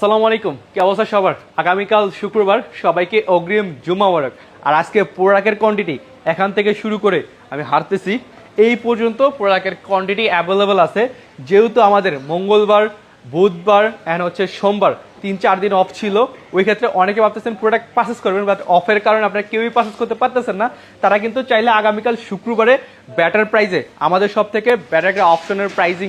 আসসালামু আলাইকুম, কি অবস্থা সবার? আগামীকাল শুক্রবার, সবাইকে অগ্রিম জুমা মোবারক। আর আজকে প্রোডাক্টের কোয়ান্টিটি এখান থেকে শুরু করে আমি হারতেছি এই পর্যন্ত প্রোডাক্টের কোয়ান্টিটি অ্যাভেলেবেল আছে। যেহেতু আমাদের মঙ্গলবার, বুধবার অ্যান্ড হচ্ছে সোমবার 3-4 দিন অফ ছিল, ওই ক্ষেত্রে অনেকে ভাবতেছেন প্রোডাক্ট পারচেস করবেন, বাট অফের কারণে আপনারা কেউই পারচেস করতে পারতেছেন না। তারা কিন্তু চাইলে আগামীকাল শুক্রবারে ব্যাটার প্রাইজে আমাদের সব থেকে ব্যাটার একটা অপশনের প্রাইজিং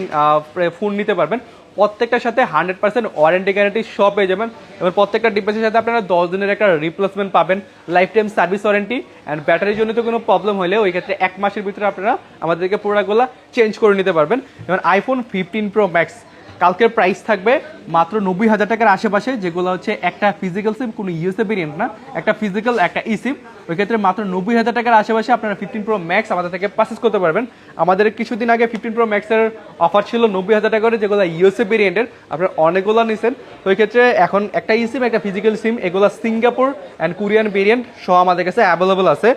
ফোন নিতে পারবেন। প্রত্যেকটার সাথে 100% ওয়ারেন্টি গ্যারান্টি সব পেয়ে যাবেন এবং প্রত্যেকটা ডিভাইসের সাথে আপনারা 10 দিনের একটা রিপ্লেসমেন্ট পাবেন, life time service warranty and ব্যাটারির জন্য তো কোনো প্রবলেম হলে ওই ক্ষেত্রে 1 মাসের ভিতরে আপনারা আমাদেরকে প্রোডাক্টগুলো চেঞ্জ করে নিতে পারবেন। এবং আইফোন 15 প্রো ম্যাক্স কালকের প্রাইস থাকবে মাত্র 90,000 টাকার আশেপাশে, যেগুলো হচ্ছে একটা ফিজিক্যাল সিম, কোনো ইউএসএ ভেরিয়েন্ট না, একটা ফিজিক্যাল একটা ই সিম। ওই ক্ষেত্রে মাত্র 90,000 টাকার আশেপাশে আপনারা 15 প্রো ম্যাক্স আমাদের থেকে পারচেস করতে পারবেন। আমাদের কিছুদিন আগে 15 প্রো ম্যাক্সের অফার ছিল 90,000 টাকা করে, যেগুলো ইউএসএ ভেরিয়েন্টের আপনারা অনেকগুলো নিছেন। তো ওই ক্ষেত্রে এখন একটা ই সিম, একটা ফিজিক্যাল সিম, এগুলো সিঙ্গাপুর অ্যান্ড কোরিয়ান ভেরিয়েন্ট সহ আমাদের কাছে অ্যাভেলেবল আছে।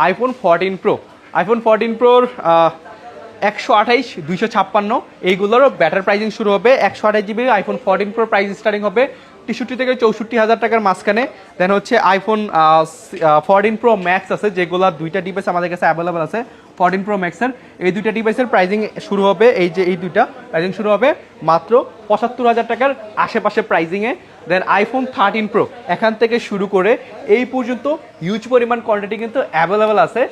আইফোন 14 প্রোর 128, 256 এইগুলোরও ব্যাটার প্রাইজিং শুরু হবে। 128 GB iPhone 14 pro price starting হবে 63 থেকে 64,000 টাকার মাঝখানে। দেন হচ্ছে আইফোন 14 প্রো ম্যাক্স আছে, যেগুলো দুইটা ডিভাইস আমাদের কাছে অ্যাভেলেবেল আছে। 14 প্রো ম্যাক্সের এই দুইটা ডিভাইসের প্রাইজিং শুরু হবে, এই দুইটা প্রাইজিং শুরু হবে মাত্র 75,000 টাকার আশেপাশে প্রাইজিংয়ে। দেন আইফোন 13 প্রো এখান থেকে শুরু করে এই পর্যন্ত হিউজ পরিমাণ কোয়ান্টিটি কিন্তু অ্যাভেলেবেল আছে।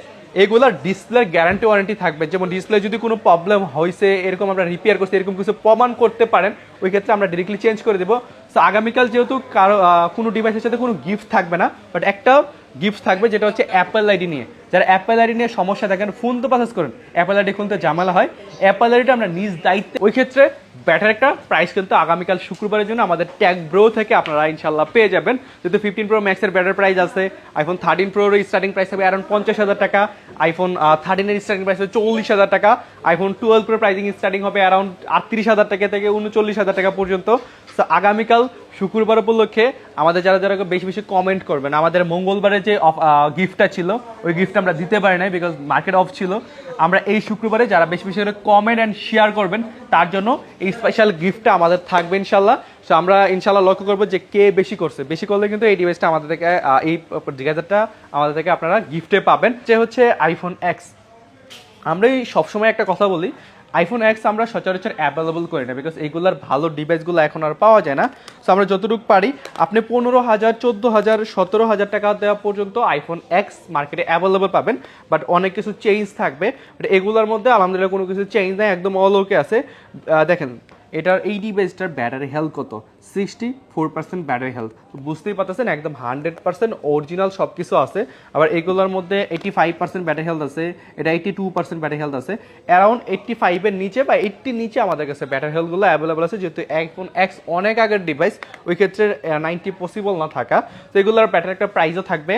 এগুলার ডিসপ্লের গ্যারান্টি ওয়ারেন্টি থাকবে, যেমন ডিসপ্লে যদি কোনো প্রবলেম হয়েছে, এরকম আমরা রিপেয়ার করছি, এরকম কিছু প্রমাণ করতে পারেন, ওই ক্ষেত্রে আমরা ডিরেক্টলি চেঞ্জ করে দেবো। সো আগামীকাল যেহেতু কারো কোনো ডিভাইসের সাথে কোনো গিফট থাকবে না, বাট একটা গিফট থাকবে, যেটা হচ্ছে অ্যাপেল আইডি নিয়ে। যারা অ্যাপেল আইডি নিয়ে সমস্যা থাকেন, ফোন তো পারচেস করেন, অ্যাপেল আইডি খুলতে ঝামেলা হয়, অ্যাপেল আইডিটা আমরা নিজ দায়িত্বে, ওই ক্ষেত্রে ব্যাটার একটা প্রাইস কিন্তু আগামীকাল শুক্রবারের জন্য আমাদের ট্যাগ ব্রো থেকে আপনারা ইনশাল্লাহ পেয়ে যাবেন। যেহেতু 15 প্রো ম্যাক্সের ব্যাটার প্রাইস আছে, আইফোন 13 প্রোর স্টার্টিং প্রাইস হবে অ্যারাউন্ড 50,000 টাকা, আইফোন 13 এর স্টার্টিং প্রাইস হবে 40,000 টাকা, আইফোন 12 প্রো প্রাইসিং স্টার্টিং হবে অ্যারাউন্ড 38,000 টাকা থেকে 39,000 টাকা পর্যন্ত। তো আগামীকাল শুক্রবার উপলক্ষে আমাদের যারা যারা বেশি বেশি কমেন্ট করবেন, আমাদের মঙ্গলবারে যে গিফটটা ছিল ওই গিফটটা আমরা দিতে পারি নাই, বিকজ মার্কেট অফ ছিল। আমরা এই শুক্রবারে যারা বেশি বেশি করে কমেন্ট অ্যান্ড শেয়ার করবেন, তার জন্য এই স্পেশাল গিফটটা আমাদের থাকবে ইনশাল্লাহ। সো আমরা ইনশাল্লাহ লক্ষ্য করবো যে কে বেশি করছে, বেশি করলে কিন্তু এই ডিভাইসটা আমাদের থেকে, এই ডিভাইসটা আমাদের থেকে আপনারা গিফটে পাবেন। যে হচ্ছে আইফোন এক্স। আমরা সবসময় একটা কথা বলি, আইফোন এক্স আমরা সচরাচর অ্যাভেলেবল করি না, বিকজ এইগুলোর ভালো ডিভাইসগুলো এখন আর পাওয়া যায় না। সো আমরা যতটুকু পারি, আপনি 15,000, 14,000, 17,000 টাকা দেওয়া পর্যন্ত আইফোন এক্স মার্কেটে অ্যাভেলেবল পাবেন। বাট অনেক কিছু চেঞ্জ থাকবে, বাট এগুলোর মধ্যে আলহামদুলিল্লাহ কোনো কিছু চেঞ্জ নেই, একদম অল ওকে আছে। দেখেন এটার এই ডিভাইসটার ব্যাটারি হেলথ কত, 64% ব্যাটারি হেলথ। বুঝতেই পারতেছেন একদম 100% অরিজিনাল সব কিছু আছে। আবার এগুলোর মধ্যে 85% ব্যাটারি হেলথ আছে, এটা 82% ব্যাটারি হেলথ আছে। অ্যারাউন্ড 85-এর নিচে বা 80 নিচে আমাদের কাছে ব্যাটারি হেলথগুলো অ্যাভেলেবল আছে, যেহেতু আইফোন এক্স অনেক আগের ডিভাইস, ওই ক্ষেত্রে 90 পসিবল না থাকা। তো এগুলোর ব্যাটারি একটা প্রাইসও থাকবে।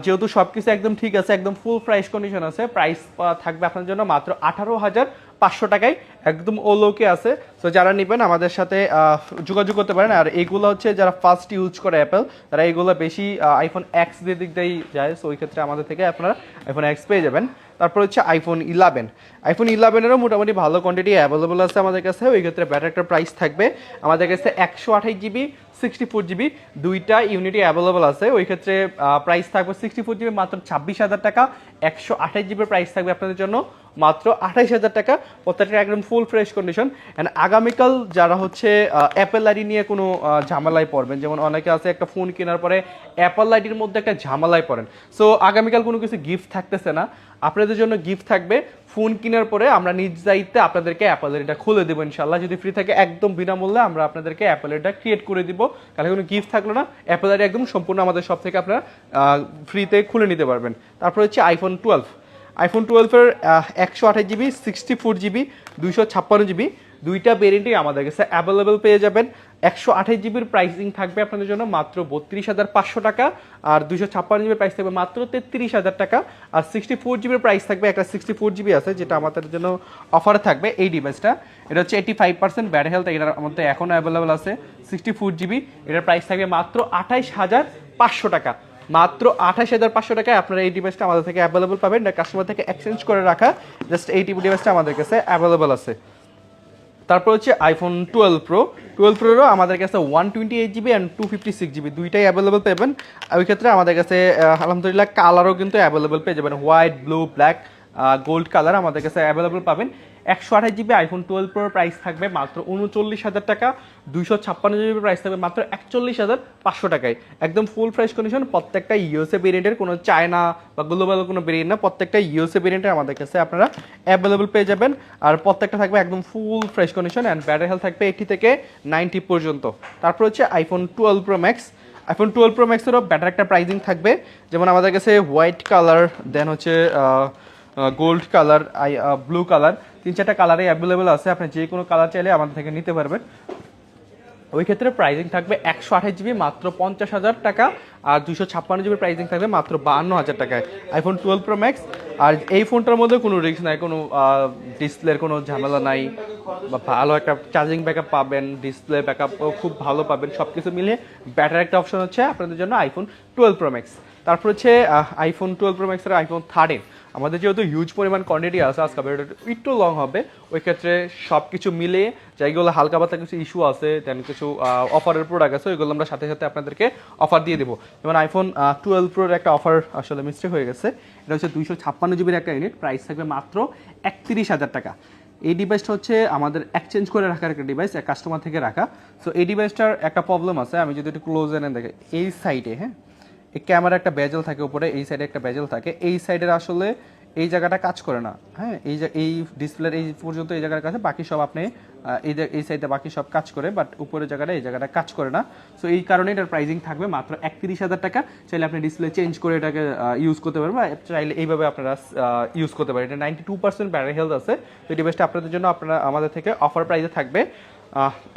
যেহেতু সব কিছু একদম ঠিক আছে, একদম ফুল প্রাইস কন্ডিশন আছে, প্রাইস থাকবে আপনার জন্য মাত্র 18,500 টাকায়, একদম ওলোকে আছে। সো যারা নেবেন আমাদের সাথে যোগাযোগ করতে পারেন। আর এইগুলো হচ্ছে যারা ফার্স্ট ইউজ করে অ্যাপেল, তারা এইগুলো বেশি আইফোন এক্স দিয়ে দিক দিয়েই যায়। সো ওই ক্ষেত্রে আমাদের থেকে আপনারা আইফোন এক্স পেয়ে যাবেন। তারপর হচ্ছে আইফোন 11 মোটামুটি ভালো কোয়ান্টিটি অ্যাভেলেবল আছে আমাদের কাছে। ওই ক্ষেত্রে ব্যাটার একটা প্রাইস থাকবে আমাদের কাছে 128 GB, 64 GB দুইটা ইউনিটই অ্যাভেলেবল আছে। ওই ক্ষেত্রে প্রাইস থাকবে 64 GB মাত্র 26,000 টাকা, 128 GB প্রাইস থাকবে আপনাদের জন্য মাত্র 28,000 টাকা। প্রত্যেকটা একদম ফুল ফ্রেশ কন্ডিশন। অ্যান্ড আগামীকাল যারা হচ্ছে অ্যাপেল আইডি নিয়ে কোনো ঝামেলায় পড়বেন, যেমন অনেকে আছে একটা ফোন কেনার পরে অ্যাপেল আইডির মধ্যে একটা ঝামেলায় পড়েন। সো আগামীকাল কোনো কিছু গিফট থাকতেছে না, আপনাদের জন্য গিফট থাকবে। ফোন কেনার পরে আমরা নিজ দায়িত্বে আপনাদেরকে অ্যাপেল আইডিটা খুলে দেবো ইনশাল্লাহ, যদি ফ্রি থাকে একদম বিনামূল্যে আমরা আপনাদেরকে অ্যাপেল আইডিটা ক্রিয়েট করে দিব। তাহলে কোনো গিফট থাকলো না, অ্যাপেল আইডি একদম সম্পূর্ণ আমাদের সব থেকে আপনারা ফ্রিতে খুলে নিতে পারবেন। তারপর হচ্ছে আইফোন 12-এর 128 GB, 64 GB, 256 GB দুইটা ভেরিয়েন্টই আমাদের কাছে অ্যাভেলেবেল পেয়ে যাবেন। 128 GBর প্রাইসিং থাকবে আপনাদের জন্য মাত্র 32,500 টাকা, আর 256 GBর প্রাইস থাকবে মাত্র 33,000 টাকা। আর 64 GBর প্রাইস থাকবে, একটা 64 GB আছে যেটা আমাদের জন্য অফারে থাকবে এই ডিভাইসটা। এটা হচ্ছে 85% ব্যাটারি হেলথ, এটার মধ্যে এখনও অ্যাভেলেবেল আছে 64 GB। এটার প্রাইস থাকবে মাত্র 28,500 টাকা, মাত্র 28,500 টাকায় আপনারা এই ডিভাইসটা আমাদের থেকে অ্যাভেলেবল পাবেন। কাস্টমার থেকে এক্সচেঞ্জ করে রাখা জাস্ট এই ডিভাইসটা আমাদের কাছে অ্যাভেলেবল আছে। তারপর হচ্ছে আইফোন 12 প্রোরও আমাদের কাছে 128 জিবি অ্যান্ড 256 জিবি দুইটাই অ্যাভেলেবেল পাবেন। ওই ক্ষেত্রে আমাদের কাছে আলহামদুলিল্লাহ কালারও কিন্তু অ্যাভেলেবেল পেয়ে যাবেন, white, blue, black, gold colour আমাদের কাছে অ্যাভেলেবেল পাবেন। 128 জিবি আইফোন 12 প্রোর প্রাইস থাকবে মাত্র 39,000 টাকা, 256 জিবি প্রাইস থাকবে মাত্র 41,500 টাকায়। একদম ফুল ফ্রেশ কন্ডিশন, প্রত্যেকটা ইউএসএ ভেরিয়েন্টের, কোনো চায়না বা গ্লোবাল কোনো ভেরিয়েন্ট না, প্রত্যেকটা ইউএসএ ভেরিয়েন্টের আমাদের কাছে আপনারা অ্যাভেলেবেল পেয়ে যাবেন। আর প্রত্যেকটা থাকবে একদম full fresh condition and battery health থাকবে 80 থেকে 90 পর্যন্ত। তারপর হচ্ছে iPhone 12 pro max. IPhone 12 pro ম্যাক্সেরও ব্যাটার একটা প্রাইজিং থাকবে, যেমন আমাদের কাছে হোয়াইট কালার, দেন হচ্ছে গোল্ড কালার, ব্লু কালার, 3-4টা কালারে অ্যাভেলেবেল আছে। আপনি যে কোনো কালার চাইলে আমাদের থেকে নিতে পারবেন। ওই ক্ষেত্রে প্রাইজিং থাকবে 128 জিবি মাত্র 50,000 টাকা, আর 256 জিবি প্রাইজিং থাকবে মাত্র 52,000 টাকায় আইফোন 12 প্রো ম্যাক্স। আর এই ফোনটার মধ্যে কোনো রিস্ক নাই, কোনো ডিসপ্লের কোনো ঝামেলা নাই, বা ভালো একটা চার্জিং ব্যাকআপ পাবেন, ডিসপ্লে ব্যাকআপও খুব ভালো পাবেন। সব কিছু মিলিয়ে ব্যাটার একটা অপশন হচ্ছে আপনাদের জন্য আইফোন 12 প্রো ম্যাক্স। তারপর হচ্ছে আইফোন 12 প্রো ম্যাক্সের আইফোন 13। আমাদের যেহেতু হিউজ পরিমাণ কোয়ান্টিটি আছে, আজকে ভিডিওটা একটু লং হবে, ওই ক্ষেত্রে সব কিছু মিলে যেগুলো হালকা পাতলা কিছু ইস্যু আছে, দেন কিছু অফারের প্রোডাক্ট আছে, ওইগুলো আমরা সাথে সাথে আপনাদেরকে অফার দিয়ে দেবো। যেমন আইফোন 12 প্রোর একটা অফার আসলে মিস্টেক হয়ে গেছে, এটা হচ্ছে 256 জিবির একটা ইউনিট, প্রাইস থাকবে মাত্র 31,000 টাকা। এই ডিভাইসটা হচ্ছে আমাদের এক্সচেঞ্জ করে রাখার একটা ডিভাইস, এক কাস্টমার থেকে রাখা। সো এই ডিভাইসটার একটা প্রবলেম আছে, আমি যদি একটু ক্লোজ এনে দেখে, এই সাইডে হ্যাঁ এই ক্যামেরা একটা বেজেল থাকে উপরে, এই সাইডে একটা বেজেল থাকে, এই সাইডের আসলে এই জায়গাটা কাজ করে না। হ্যাঁ, এই ডিসপ্লের এই পর্যন্ত এই জায়গার কাছে, বাকি সব আপনি এই সাইডে বাকি সব কাজ করে, বাট উপরের জায়গাটা এই জায়গাটা কাজ করে না। সো এই কারণে এটার প্রাইসিং থাকবে মাত্র 31,000 টাকা। চাইলে আপনি ডিসপ্লে চেঞ্জ করে এটাকে ইউজ করতে পারবেন, বা চাইলে এইভাবে আপনারা ইউজ করতে পারেন। এটা 92% ব্যাটারি হেলথ আছে। তো এই ডিভাইসটা আপনাদের জন্য আপনারা আমাদের থেকে অফার প্রাইসে থাকবে।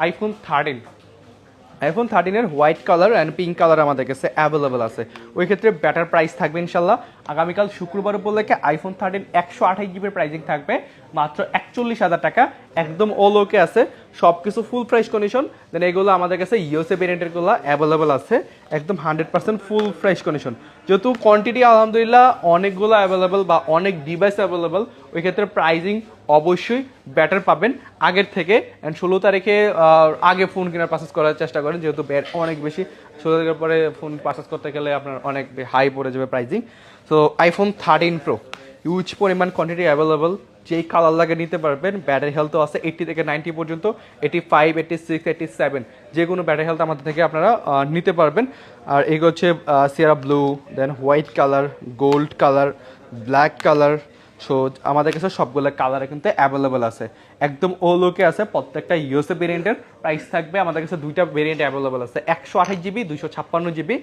IPhone 13 white colour and pink colour আমাদের কাছে অ্যাভেলেবেল আছে। ওই ক্ষেত্রে ব্যাটার প্রাইস থাকবে ইনশাল্লাহ আগামীকাল শুক্রবার উপলক্ষে আইফোন 13 128 জিবির প্রাইসিং থাকবে মাত্র 41,000 টাকা। একদম অল ওকে আছে, সব কিছু ফুল ফ্রেশ কন্ডিশন। দেন এগুলো আমাদের কাছে ইউএসএ ভেরিয়েন্টেরগুলো অ্যাভেলেবেল আছে, একদম 100% ফুল ফ্রেশ কন্ডিশন। যেহেতু কোয়ান্টিটি আলহামদুলিল্লাহ অনেকগুলো অ্যাভেলেবেল বা অনেক ডিভাইস অ্যাভেলেবেল, ওই ক্ষেত্রে প্রাইজিং অবশ্যই বেটার পাবেন আগের থেকে। অ্যান্ড 16 তারিখে আগে ফোন কেনার পারচেস করার চেষ্টা করেন, যেহেতু ব্যাট অনেক বেশি। 16 তারিখের পরে ফোন পারচেস করতে গেলে আপনার অনেক হাই পড়ে যাবে pricing. So iPhone 13 pro huge পরিমাণ কোয়ান্টিটি অ্যাভেলেবল, যেই কালার লাগে নিতে পারবেন। ব্যাটারি হেলথও আছে 80 থেকে 90 পর্যন্ত, 85, 86, 87 যে কোনো ব্যাটারি হেলথ আমাদের থেকে আপনারা নিতে পারবেন। আর এই হচ্ছে Sierra blue, then white colour, gold colour, black colour. So আমাদের কাছে সবগুলো কালারে কিন্তু অ্যাভেলেবেল আছে, একদম ও লোকে আছে। প্রত্যেকটা ইউএসএ ভেরিয়েন্টের প্রাইস থাকবে আমাদের কাছে দুইটা ভেরিয়েন্ট অ্যাভেলেবেল আছে, 128 জিবি, 256 জিবি।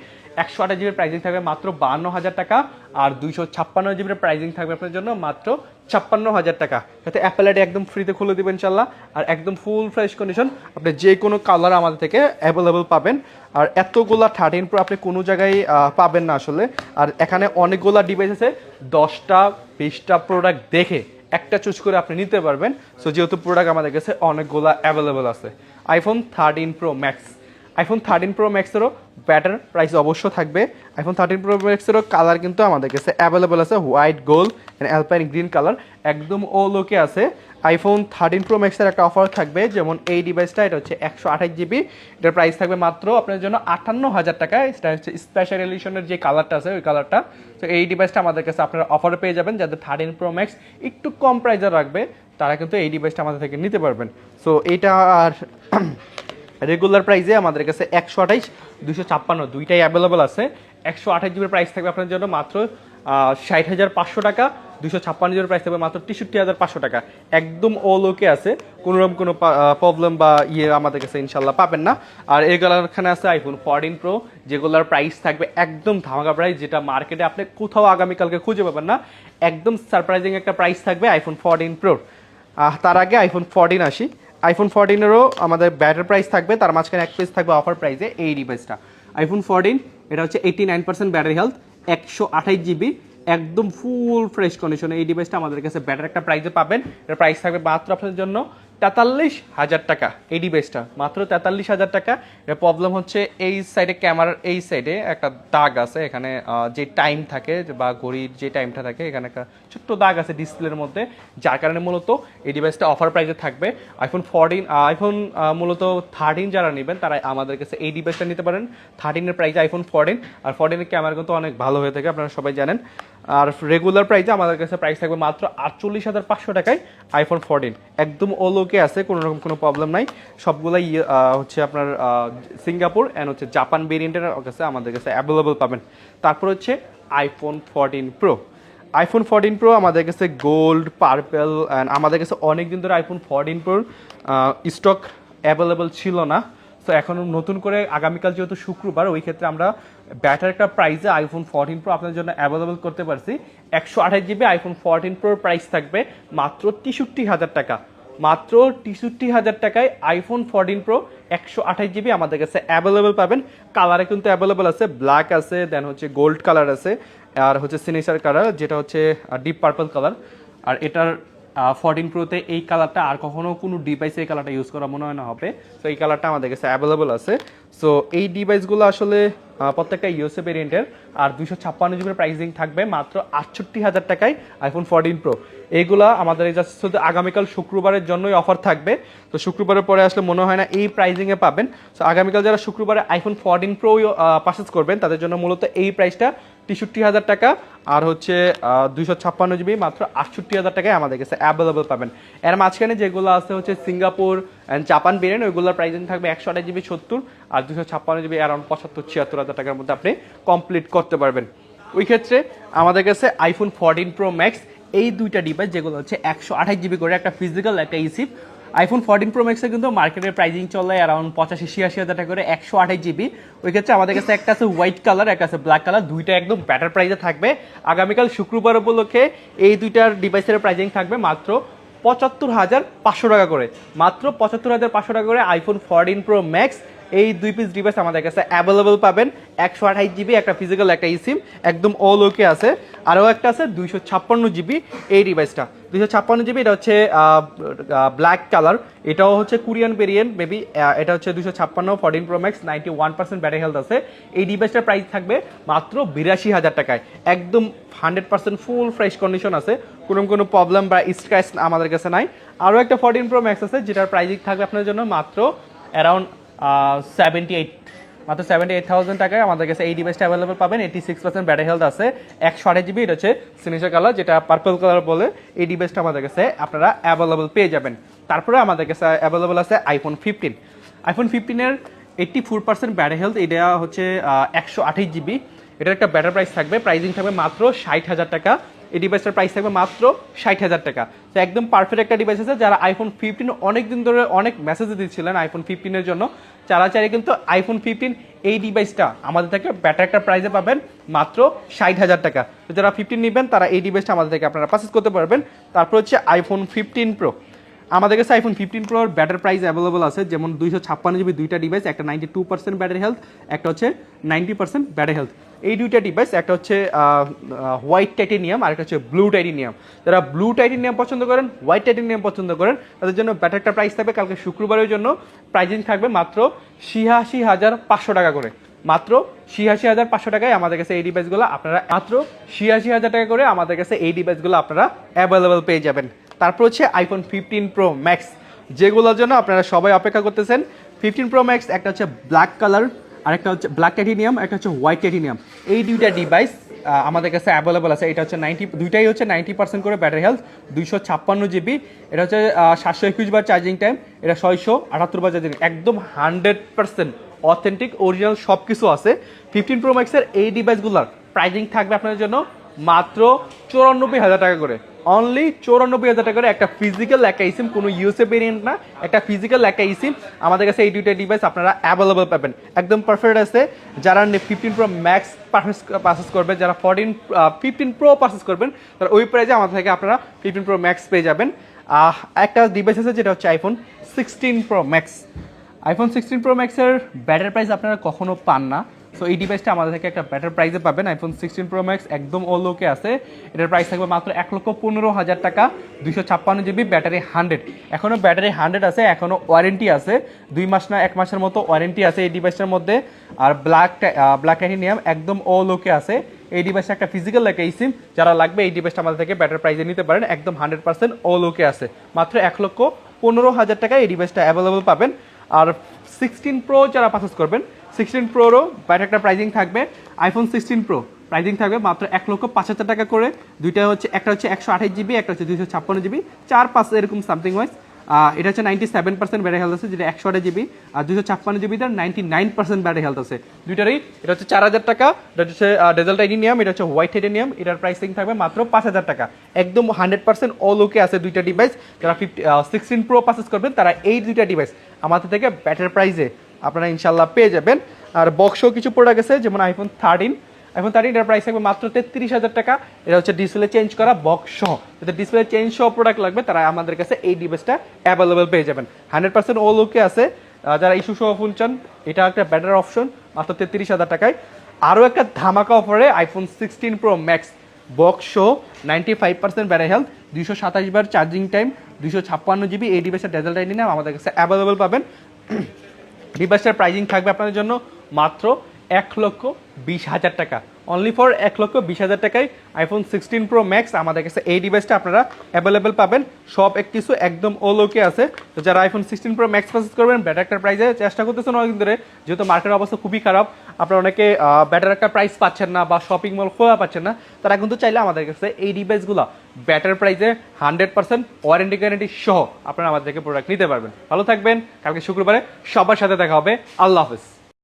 128 জিবির প্রাইসিং থাকবে মাত্র 52,000 টাকা, আর 256 জিবির প্রাইসিং থাকবে আপনার জন্য মাত্র 56,000 টাকা। যাতে অ্যাপেল আইডি একদম ফ্রিতে খুলে দেবেন ইনশাল্লাহ। আর একদম ফুল ফ্রেশ কন্ডিশন, আপনি যে কোনো কালার আমাদের থেকে অ্যাভেলেবেল পাবেন। আর এতগুলা 13 প্রো আপনি কোনো জায়গায় পাবেন না আসলে। আর এখানে অনেকগুলা ডিভাইস আছে, 10টা 20টা প্রোডাক্ট দেখে একটা চুজ করে আপনি নিতে পারবেন। সো যেহেতু প্রোডাক্ট আমাদের কাছে অনেকগুলা অ্যাভেলেবেল আছে। আইফোন 13 প্রো ম্যাক্সেরও ব্যাটার প্রাইস অবশ্য থাকবে। আইফোন 13 প্রো ম্যাক্সেরও কালার কিন্তু আমাদের কাছে অ্যাভেলেবেল আছে, white, gold and alpine green colour, একদম ও লোকে আছে। আইফোন 13 প্রো ম্যাক্সের একটা অফার থাকবে, যেমন এই ডিভাইসটা, এটা হচ্ছে 128 জিবি, এটার প্রাইস থাকবে মাত্র আপনার জন্য 58,000 টাকা। এটা হচ্ছে স্পেশাল এডিশনের যে কালারটা আছে ওই কালারটা। তো এই ডিভাইসটা আমাদের কাছে আপনারা অফারে পেয়ে যাবেন। যাদের 13 প্রো ম্যাক্স একটু কম প্রাইসে রাখবে, তারা কিন্তু এই ডিভাইসটা আমাদের থেকে নিতে পারবেন। সো এইটা আর রেগুলার প্রাইসে আমাদের কাছে 128, 256 দুইটাই অ্যাভেলেবেল আছে। 128 জিবির প্রাইস থাকবে আপনার জন্য মাত্র 60,500 টাকা, 256 জিবির প্রাইস থাকবে মাত্র 63,500 টাকা। একদম ও লোকে আছে, কোনোরকম কোনো প্রবলেম বা আমাদের কাছে ইনশাল্লাহ পাবেন না। আর এখানে আছে আইফোন 14 প্রো, যেগুলোর প্রাইস থাকবে একদম ধামাকা প্রাইস, যেটা মার্কেটে আপনি কোথাও আগামীকালকে খুঁজে পাবেন না। একদম সারপ্রাইজিং একটা প্রাইস থাকবে আইফোন 14 প্রোর। তার আগে আইফোন 14 আসি। আইফোন 14-এরও আমাদের ব্যাটার প্রাইস থাকবে, তার মাঝখানে এক পিস থাকবে অফার প্রাইসে এই ডিভাইসটা। আইফোন 14 এটা হচ্ছে 89% ব্যাটারি হেলথ, 128 জিবি, একদম ফুল ফ্রেশ কন্ডিশনে এই ডিভাইসটা আমাদের কাছে ব্যাটার একটা প্রাইসে পাবেন। এর প্রাইস থাকবে মাত্র আপনাদের জন্য 43,000 টাকা এই ডিভাইসটা, মাত্র 43,000 টাকা। এর প্রবলেম হচ্ছে এই সাইডে, ক্যামেরার এই সাইডে একটা দাগ আছে, এখানে যে টাইম থাকে বা ঘড়ির যে টাইমটা থাকে এখানে একটা ছোট্ট দাগ আছে ডিসপ্লের মধ্যে, যার কারণে মূলত এই ডিভাইসটা অফার প্রাইসে থাকবে। আইফোন মূলত 13 যারা নেবেন তারা আমাদের কাছে এই ডিভাইসটা নিতে পারেন। 13-এর প্রাইস আইফোন 14, আর 14-এর ক্যামেরা কিন্তু অনেক ভালো হয়ে থাকে, আপনারা সবাই জানেন। আর রেগুলার প্রাইসে আমাদের কাছে প্রাইস থাকবে মাত্র 48,500 টাকায় আইফোন 14, একদম ওলোকে আছে, কোনো রকম কোনো প্রবলেম নাই। সবগুলাই হচ্ছে আপনার সিঙ্গাপুর অ্যান্ড হচ্ছে জাপান ভেরিয়েন্টের কাছে আমাদের কাছে অ্যাভেলেবল পাবেন। তারপর হচ্ছে আইফোন 14 প্রো। আইফোন 14 প্রো আমাদের কাছে গোল্ড, পার্পেল অ্যান্ড আমাদের কাছে অনেক দিন ধরে আইফোন 14 প্রোর স্টক অ্যাভেলেবল ছিল না। সো এখন নতুন করে আগামীকাল যেহেতু শুক্রবার, ওই ক্ষেত্রে আমরা ব্যাটার একটা প্রাইসে আইফোন 14 প্রো আপনাদের জন্য অ্যাভেলেবল করতে পারছি। 128 GB আইফোন 14 প্রোর প্রাইস থাকবে মাত্র 63,000 টাকা। মাত্র 63,000 টাকায় আইফোন 14 প্রো 128 GB আমাদের কাছে অ্যাভেলেবল পাবেন। কালারে কিন্তু অ্যাভেলেবল আছে, ব্ল্যাক আছে, দেন হচ্ছে গোল্ড কালার আছে, আর হচ্ছে সিগনেচার কালার যেটা হচ্ছে ডিপ পার্পল কালার। আর এটার 14 প্রোতে এই কালারটা আর কখনো কোনো ডিভাইসে এই কালারটা ইউজ করা মনে হয় না হবে। সো এই কালারটা আমাদের কাছে অ্যাভেলেবল আছে। সো এই ডিভাইসগুলো আসলে প্রত্যেকটা ইউএসএ ভেরিয়েন্টের, আর 256 GB প্রাইসিং থাকবে মাত্র 68,000 টাকায় আইফোন 14 প্রো। এইগুলা আমাদের এই জাস্ট শুধু আগামীকাল শুক্রবারের জন্যই অফার থাকবে। তো শুক্রবারের পরে আসলে মনে হয় না এই প্রাইসিংয়ে পাবেন। সো আগামীকাল যারা শুক্রবারে আইফোন 14 প্রো পারচেজ করবেন তাদের জন্য মূলত এই প্রাইসটা 63,000 টাকা, আর হচ্ছে 256 GB মাত্র 68,000 টাকায় আমাদের কাছে অ্যাভেলেবল পাবেন। এর মাঝখানে যেগুলো আছে হচ্ছে সিঙ্গাপুর অ্যান্ড জাপান ভেরিয়েন্ট, ওইগুলোর প্রাইসিং থাকবে 128 GB 70, আর 256 GB অ্যারাউন্ড 75-76,000 টাকার মধ্যে আপনি কমপ্লিট করতে পারবেন। ওই ক্ষেত্রে আমাদের কাছে আইফোন 14 প্রো ম্যাক্স এই দুইটা ডিভাইস যেগুলো হচ্ছে 128 GB করে, একটা ফিজিক্যাল একটা ইসিপ। আইফোন 14 প্রো ম্যাক্সে কিন্তু মার্কেটের প্রাইসিং চলে অ্যারাউন্ড 85-86,000 টাকা করে 128 GB। ওই ক্ষেত্রে আমাদের কাছে একটা আছে হোয়াইট কালার, একটা আছে ব্ল্যাক কালার, দুইটা একদম ব্যাটার প্রাইসে থাকবে। আগামীকাল শুক্রবার উপলক্ষে এই দুইটার ডিভাইসের প্রাইসিং থাকবে মাত্র 75,500 টাকা করে। মাত্র 75,500 টাকা করে আইফোন 14 প্রো ম্যাক্স এই দুই পিস ডিভাইস আমাদের কাছে অ্যাভেলেবল পাবেন। 128 GB একটা ফিজিক্যাল একটা ইসিম, একদম অল ওকে আছে। আরও একটা আছে 256 GB এই ডিভাইসটা, 256 GB, এটা হচ্ছে ব্ল্যাক কালার, এটাও হচ্ছে কোরিয়ান ভেরিয়েন্ট মেবি। এটা হচ্ছে 256 14 প্রো ম্যাক্স, 91% ব্যাটারি হেলথ আছে। এই ডিভাইসটার প্রাইস থাকবে মাত্র 82,000 টাকায়, একদম 100% ফুল ফ্রেশ কন্ডিশন আছে, কোনো প্রবলেম বা স্ক্র্যাচ আমাদের কাছে নাই। আরও একটা 14 প্রো ম্যাক্স আছে যেটার প্রাইসিং থাকবে আপনার জন্য মাত্র অ্যারাউন্ড 78,000 টাকায় আমাদের কাছে এই ডিভাইসটা অ্যাভেলেবল পাবেন। 86% ব্যাটারি হেলথ আছে, 128 GB, এটা হচ্ছে সিগনেচার কালার যেটা পার্পল কালার বলে। এই ডিভাইসটা আমাদের কাছে আপনারা অ্যাভেলেবল পেয়ে যাবেন। তারপরে আমাদের কাছে অ্যাভেলেবল আছে আইফোন 15। আইফোন 15-এর 84% ব্যাটারি হেলথ, এটা হচ্ছে 128 GB। এটার একটা ব্যাটার প্রাইস থাকবে, প্রাইসিং থাকবে মাত্র 60,000 টাকা। এই ডিভাইসটার প্রাইস থাকবে মাত্র 60,000 টাকা। তো একদম পারফেক্ট একটা ডিভাইস আছে। যারা আইফোন 15 অনেক দিন ধরে অনেক মেসেজ দিচ্ছিলেন আইফোন 15-এর জন্য, যারা চাইলে কিন্তু আইফোন 15 এই ডিভাইসটা আমাদের থেকে ব্যাটার একটা প্রাইসে পাবেন মাত্র 60,000 টাকা। তো যারা 15 নেবেন তারা এই ডিভাইসটা আমাদের থেকে আপনারা পারচেজ করতে পারবেন। তারপর হচ্ছে আইফোন 15 প্রো। আমাদের কাছে আইফোন 15 প্রোর ব্যাটার প্রাইস অ্যাভেলেবল আছে, যেমন 256 GB দুইটা ডিভাইস, একটা 92% ব্যাটারি হেলথ, একটা হচ্ছে 90% ব্যাটারি হেলথ। এই দুইটা ডিভাইস, একটা হচ্ছে হোয়াইট টাইটেনিয়াম আর একটা হচ্ছে ব্লু টাইটেনিয়াম। যারা ব্লু টাইটেনিয়াম পছন্দ করেন, হোয়াইট টাইটেনিয়াম পছন্দ করেন, তাদের জন্য ব্যাটারটা প্রাইস থাকবে কালকে শুক্রবারের জন্য প্রাইজিং থাকবে মাত্র 86,500 টাকা করে। মাত্র 86,500 টাকায় আমাদের কাছে এই ডিভাইসগুলো আপনারা, মাত্র 86,000 টাকা করে আমাদের কাছে এই ডিভাইসগুলো আপনারা অ্যাভেলেবেল পেয়ে যাবেন। তারপর হচ্ছে আইফোন 15 প্রো ম্যাক্স, যেগুলোর জন্য আপনারা সবাই অপেক্ষা করতেছেন। 15 প্রো ম্যাক্স, একটা হচ্ছে ব্ল্যাক কালার, আরেকটা হচ্ছে ব্ল্যাক টাইটেনিয়াম, একটা হচ্ছে হোয়াইট টাইটেনিয়াম। এই দুইটা ডিভাইস আমাদের কাছে অ্যাভেলেবল আছে। এটা হচ্ছে দুইটাই হচ্ছে 90% করে ব্যাটারি হেলথ, 256 GB। এটা হচ্ছে 721 বার চার্জিং টাইম, এটা 678 বার চার্জিং, একদম 100% অথেন্টিক অরিজিনাল সব কিছু আছে। 15 প্রো ম্যাক্সের এই ডিভাইসগুলোর প্রাইজিং থাকবে আপনাদের জন্য মাত্র 94,000 টাকা করে। অনলি 94,000 টাকা করে একটা ফিজিক্যাল একটা ইসিম, কোনো ইউএসএ ভেরিয়েন্ট না, একটা ফিজিক্যাল একটা ইসিম আমাদের কাছে এই দুইটা ডিভাইস আপনারা অ্যাভেলেবল পাবেন, একদম পারফেক্ট আছে। যারা 15 প্রো ম্যাক্স পারচেস করবেন, যারা 15 প্রো পারচেস করবেন, তারা ওই প্রাইজে আমাদের থেকে আপনারা 15 প্রো ম্যাক্স পেয়ে যাবেন। একটা ডিভাইস আছে যেটা হচ্ছে iPhone 16 pro max. IPhone 16 pro ম্যাক্সের ব্যাটারি প্রাইস আপনারা কখনো পান না, সো এই ডিভাইসটা আমাদের থেকে একটা বেটার প্রাইসে পাবেন। আইফোন 16 প্রো ম্যাক্স একদম ওলোকে আছে, এটার প্রাইস থাকবে মাত্র 1,15,000 টাকা, 256 জিবি, ব্যাটারি 100। এখনও ব্যাটারি 100 আছে, এখনও ওয়ারেন্টি আছে, 2 মাস না 1 মাসের মতো ওয়ারেন্টি আছে এই ডিভাইসটার মধ্যে। আর ব্ল্যাক টাইটেনিয়াম একদম ওলোকে আছে। এই ডিভাইসটা একটা ফিজিক্যাল একটা সিম, যারা লাগবে এই ডিভাইসটা আমাদের থেকে বেটার প্রাইসে নিতে পারেন, একদম 100% ওলোকে আছে। মাত্র 1,15,000 টাকায় এই ডিভাইসটা অ্যাভেলেবল পাবেন। আর 16 প্রো যারা পারচেস করবেন, 16 প্রোরও বেটার একটা প্রাইজিং থাকবে। আইফোন 16 প্রো প্রাইজিং থাকবে মাত্র 1,05,000 টাকা করে। দুইটা হচ্ছে, একটা হচ্ছে 128 জিবি, একটা হচ্ছে 256 জিবি, 4-5 এরকম সামথিং ওয়াইজ। এটা হচ্ছে 97% ব্যাটারি হেলথ আছে, যেটা 128 জিবি, আর 256 জিবিতে 99% ব্যাটারি হেলথ আছে দুইটারই। এটা হচ্ছে 4,000 টাকা, এটা হচ্ছে ডেজেল টাইটেনিয়াম, এটা হচ্ছে হোয়াইট টাইটেনিয়াম। এটার প্রাইসিং থাকবে মাত্র 5,000 টাকা, একদম 100% অল ওকে আছে দুইটা ডিভাইস। যারা 16 প্রো পারচেস করবেন তারা এই দুইটা ডিভাইস আমাদের থেকে বেটার প্রাইসে আপনারা ইনশাল্লাহ পেয়ে যাবেন। আর বক্সও কিছু প্রোডাক্ট আছে, যেমন আইফোন 13 এর প্রাইস থাকবে মাত্র 33,000 টাকা। এটা হচ্ছে ডিসপ্লে চেঞ্জ করা বক্স সহ, যাদের ডিসপ্লে চেঞ্জ সহ প্রোডাক্ট লাগবে তারা আমাদের কাছে এই ডিভাইসটা অ্যাভেলেবল পেয়ে যাবেন। 100% অল ওকে আছে। যারা ইস্যু সহ ফোন চান, এটা একটা বেটার অপশন মাত্র 33,000 টাকায়। আরও একটা ধামাকা অফারে আইফোন 16 প্রো ম্যাক্স বক্স সহ 95% ব্যাটারি হেলথ, 227 বার চার্জিং টাইম, 256 জিবি, এই ডিভাইসের ডেজেল টাইটেনিয়াম আমাদের কাছে অ্যাভেলেবল পাবেন। ডিভাইসটার প্রাইজিং থাকবে আপনাদের জন্য মাত্র 1,20,000 টাকা, অনলি ফর 1,20,000 টাকায় আইফোন 16 প্রো ম্যাক্স আমাদের কাছে এই ডিভাইসটা আপনারা অ্যাভেলেবেল পাবেন। সব এক কিছু একদম ওলোকে আছে। তো যারা আইফোন 16 প্রো ম্যাক্স পারচেস করবেন বেটার একটা প্রাইসে চেষ্টা করতেছেন অনেকদিন ধরে, যেহেতু মার্কেটের অবস্থা খুবই খারাপ, আপনারা অনেকে বেটার একটা প্রাইস পাচ্ছেন না বা শপিং মল খোলা পাচ্ছেন না, তারা কিন্তু চাইলে আমাদের কাছে এই ডিভাইসগুলো বেটার প্রাইসে 100% ওয়ারেন্টি গ্যারেন্টি সহ আপনারা আমাদের থেকে প্রোডাক্ট নিতে পারবেন। ভালো থাকবেন, কালকে শুক্রবারে সবার সাথে দেখা হবে। আল্লাহ হাফেজ।